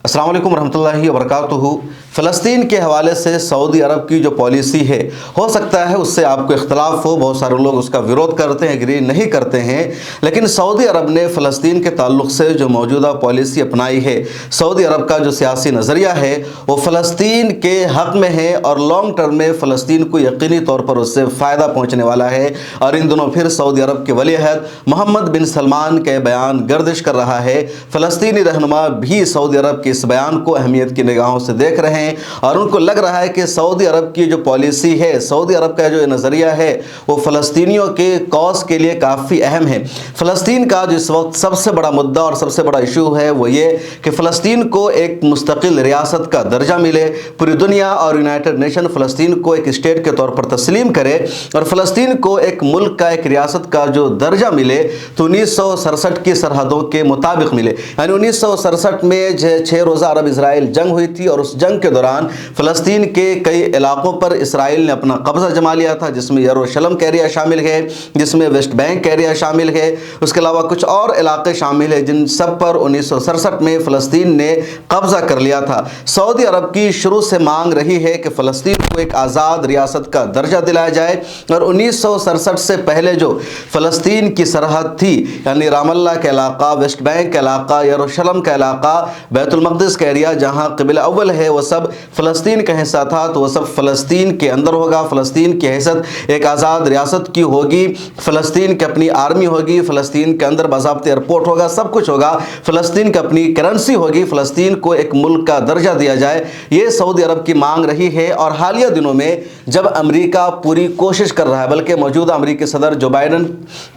अस्सलाम वालेकुम रहमतुल्लाहि व बरकातुहू। फ़लस्तीन के हवाले से सऊदी अरब की जो पॉलिसी है, हो सकता है उससे आपको इख्तलाफ हो, बहुत सारे लोग उसका विरोध करते हैं, एग्री नहीं करते हैं, लेकिन सऊदी अरब ने फ़लस्तीन के ताल्लुक़ से जो मौजूदा पॉलिसी अपनाई है, सऊदी अरब का जो सियासी नज़रिया है वो फ़लस्तीन के हक़ में है और लॉन्ग टर्म में फ़लस्तीन को यकीनी तौर पर उससे फ़ायदा पहुँचने वाला है। और इन दिनों फिर सऊदी अरब के वली अहद मोहम्मद बिन सलमान के बयान गर्दिश कर रहा है। फ़लस्तीनी रहनुमा भी सऊदी अरब के इस बयान को अहमियत की निगाहों से देख रहे हैं और उनको लग रहा है कि सऊदी अरब की जो पॉलिसी है, सऊदी अरब का जो नज़रिया है वो फ़लस्तीनियों के कॉज के लिए काफ़ी अहम है। फ़लस्तीन का जो इस वक्त सबसे बड़ा मुद्दा और सबसे बड़ा इशू है वो ये कि फ़लस्तीन को एक मुस्तकिल रियासत का दर्जा मिले। पूरी दुनिया और यूनाइटेड नेशन फ़लस्तीन को एक स्टेट के तौर पर तस्लीम करे और फ़लस्तीन को एक मुल्क का, एक रियासत का जो दर्जा मिले तो 1967 की सरहदों के मुताबिक मिले। यानी 1967 में 6 रोज़ा अरब इसराइल जंग हुई थी और उस जंग के दौरान फ़लस्तीन के कई इलाकों पर इसराइल ने अपना कब्ज़ा जमा लिया था, जिसमें यरूशलेम का एरिया शामिल है, जिसमें वेस्ट बैंक का एरिया शामिल है, उसके अलावा कुछ और इलाके शामिल है जिन सब पर 1967 में फ़लस्तीन ने कब्ज़ा कर लिया था। सऊदी अरब की शुरू से मांग रही है कि फ़लस्तीन को एक आज़ाद रियासत का दर्जा दिलाया जाए और 1967 से पहले जो फ़लस्तीन की सरहद थी, यानी रामल्ला का इलाका, वेस्ट बैंक का इलाका, यरूशलेम का इलाका, बैतुल मक़दिस का एरिया जहाँ क़िबला अव्वल है, वो सब फ़लस्तीन का हिस्सा था, तो वो सब फ़लस्तीन के अंदर होगा। फ़लस्तीन की हैसियत एक आज़ाद रियासत की होगी, फ़लस्तीन की अपनी आर्मी होगी, फ़लस्तीन के अंदर बाज़ाब्ते एयरपोर्ट होगा, सब कुछ होगा, फ़लस्तीन की अपनी करेंसी होगी, फ़लस्तीन को एक मुल्क का दर्जा दिया जाए। ये सऊदी अरब की मांग रही है। और हालिया दिनों में जब अमेरिका पूरी कोशिश कर रहा है, बल्कि मौजूदा अमेरिकी सदर जो बाइडन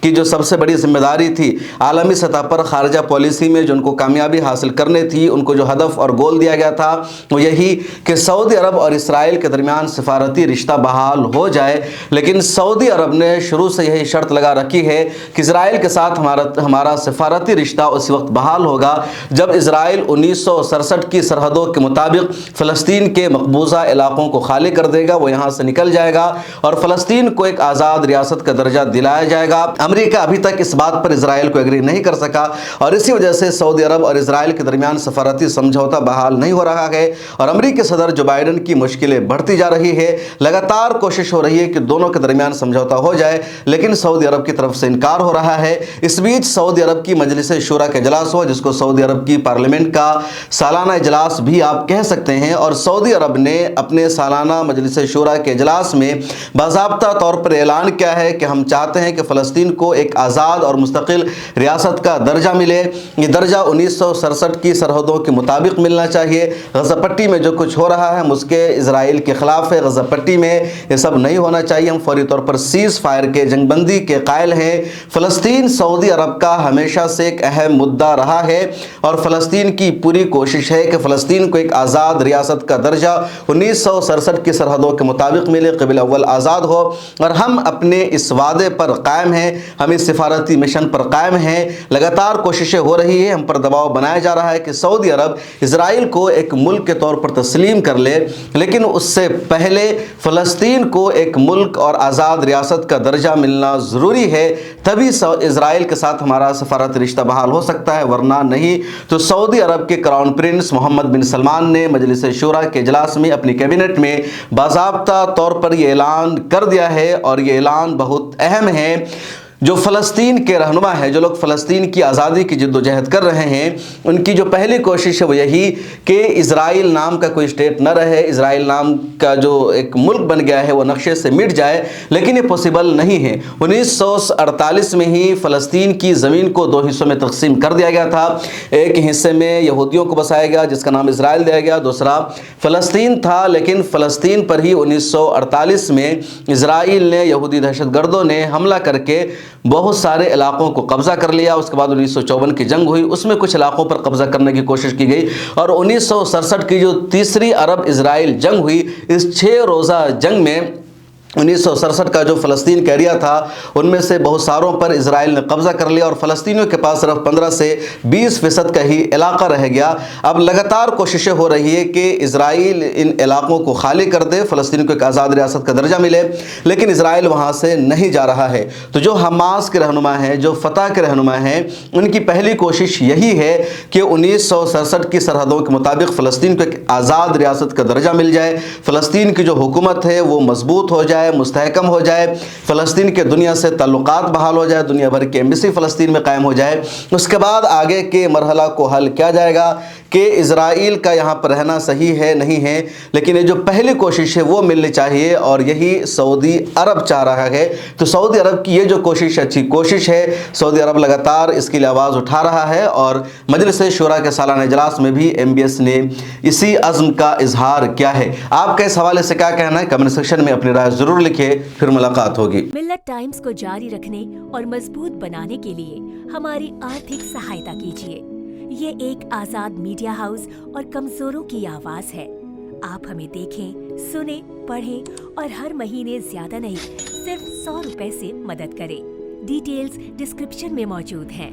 की जो सबसे बड़ी जिम्मेदारी थी आलमी सतह पर खारजा पॉलिसी में जो उनको कामयाबी हासिल करनी थी, उनको जो हदफ और गोल दिया गया था वो यही कि सऊदी अरब और इसराइल के दरमियान सिफारती रिश्ता बहाल हो जाए। लेकिन सऊदी अरब ने शुरू से यही शर्त लगा रखी है कि इसराइल के साथ हमारा सिफारती रिश्ता उस वक्त बहाल होगा जब इसराइल 1967 की सरहदों के मुताबिक फ़लस्तीन के मकबूजा इलाकों को खाली कर देगा, वो यहाँ से निकल जाएगा और फ़लस्तीन को एक आज़ाद रियासत का दर्जा दिलाया जाएगा। अमेरिका अभी तक इस बात पर इसराइल को एग्री नहीं कर सका और इसी वजह से सऊदी अरब और इसराइल के दरमियान सफारती समझौता बहाल नहीं हो रहा है और अमेरिकी सदर जो बाइडन की मुश्किलें बढ़ती जा रही है। लगातार कोशिश हो रही है कि दोनों के दरमियान समझौता हो जाए, लेकिन सऊदी अरब की तरफ से इनकार हो रहा है। इस बीच सऊदी अरब की मजलिस शूरा का इजलास हुआ, जिसको सऊदी अरब की पार्लियामेंट का सालाना इजलास भी आप कह सकते हैं, और सऊदी अरब ने अपने सालाना मजलिस शूरा के इजलास में बाज़ाब्ता तौर पर ऐलान किया है कि हम चाहते हैं कि फ़लस्तीन को एक आज़ाद और मुस्तकिल रियासत का दर्जा मिले। ये दर्जा 1967 की सरहदों के मुताबिक मिलना चाहिए। गज़ा पट्टी में जो कुछ हो रहा है मुझके इसराइल के ख़िलाफ़ है। गज़ा पट्टी में ये सब नहीं होना चाहिए। हम फौरी तौर पर सीज़ फायर के, जंगबंदी के कायल हैं। फ़लस्तीन सऊदी अरब का हमेशा से एक अहम मुद्दा रहा है और फ़लस्तीन की पूरी कोशिश है कि फ़लस्तीन को एक आज़ाद रियासत का दर्जा 1967 की सरहदों के मुताबिक मिले, क़िबला अव्वल आज़ाद हो। और हम अपने इस वादे पर कायम हैं, हम इस सिफारती मिशन पर कायम हैं। लगातार कोशिशें हो रही है, हम पर दबाव बनाया जा रहा है कि सऊदी अरब इसराइल को एक मुल्क के तौर पर तस्लीम कर ले, लेकिन उससे पहले फ़लस्तीन को एक मुल्क और आज़ाद रियासत का दर्जा मिलना ज़रूरी है, तभी इसराइल के साथ हमारा सफारत रिश्ता बहाल हो सकता है, वरना नहीं। तो सऊदी अरब के क्राउन प्रिंस मोहम्मद बिन सलमान ने मजलिस शूरा के इजलास में अपनी कैबिनेट में बाज़ाब्ता तौर पर यह ऐलान कर दिया है और ये ऐलान बहुत अहम है। जो फ़लस्तीन के रहनुमा है, जो लोग फ़लस्तीन की आज़ादी की जद्दोजहद कर रहे हैं, उनकी जो पहली कोशिश है वो यही कि इज़राइल नाम का कोई स्टेट न रहे, इज़राइल नाम का जो एक मुल्क बन गया है वो नक्शे से मिट जाए, लेकिन ये पॉसिबल नहीं है। 1948 में ही फ़लस्तीन की ज़मीन को 2 हिस्सों में तकसीम कर दिया गया था। एक हिस्से में यहूदियों को बसाया गया जिसका नाम इसराइल दिया गया, दूसरा फ़लस्तीन था। लेकिन फ़लस्तीन पर ही 1948 में इसराइल ने, यहूदी दहशतगर्दों ने हमला करके बहुत सारे इलाकों को कब्ज़ा कर लिया। उसके बाद 1954 की जंग हुई, उसमें कुछ इलाकों पर कब्ज़ा करने की कोशिश की गई और 1967 की जो तीसरी अरब इसराइल जंग हुई, इस 6 रोज़ा जंग में 1967 का जो फ़लस्तीन का एरिया था उनमें से बहुत सारों पर इजराइल ने कब्ज़ा कर लिया और फ़लस्तीनियों के पास सिर्फ 15 से 20% का ही इलाका रह गया। अब लगातार कोशिशें हो रही है कि इजराइल इन इलाकों को खाली कर दे, फ़लस्तीन को एक आज़ाद रियासत का दर्जा मिले, लेकिन इजराइल वहाँ से नहीं जा रहा है। तो जो हमास के रहनुमा हैं, जो फ़तह के रहनुमा हैं, उनकी पहली कोशिश यही है कि 1967 की सरहदों के मुताबिक फ़लस्तीन को एक आज़ाद रियासत का दर्जा मिल जाए, फ़लस्तीन की जो हुकूमत है वो मजबूत हो जाए, मुस्तहकम हो जाए, फ़लस्तीन के दुनिया से ताल्लुकात बहाल हो जाए, दुनिया भर की एम्बेसी फ़लस्तीन में कायम हो जाए। उसके बाद आगे के मरहला को हल किया जाएगा कि इजराइल का यहाँ पर रहना सही है नहीं है, लेकिन ये जो पहली कोशिश है वो मिलनी चाहिए और यही सऊदी अरब चाह रहा है। तो सऊदी अरब की ये जो कोशिश अच्छी कोशिश है, सऊदी अरब लगातार इसके लिए आवाज़ उठा रहा है और मजलिस शुरा के सालाना इजलास में भी MBS ने इसी अज़्म का इजहार किया है। आपका इस हवाले से क्या कहना है? कमेंट सेक्शन में अपनी राय ज़रूर लिखिए। फिर मुलाकात होगी। मिल्लत टाइम्स को जारी रखने और मजबूत बनाने के लिए हमारी आर्थिक सहायता कीजिए। ये एक आजाद मीडिया हाउस और कमजोरों की आवाज है। आप हमें देखें, सुने, पढ़ें और हर महीने ज्यादा नहीं, सिर्फ 100 रुपए से मदद करें। डिटेल्स डिस्क्रिप्शन में मौजूद हैं।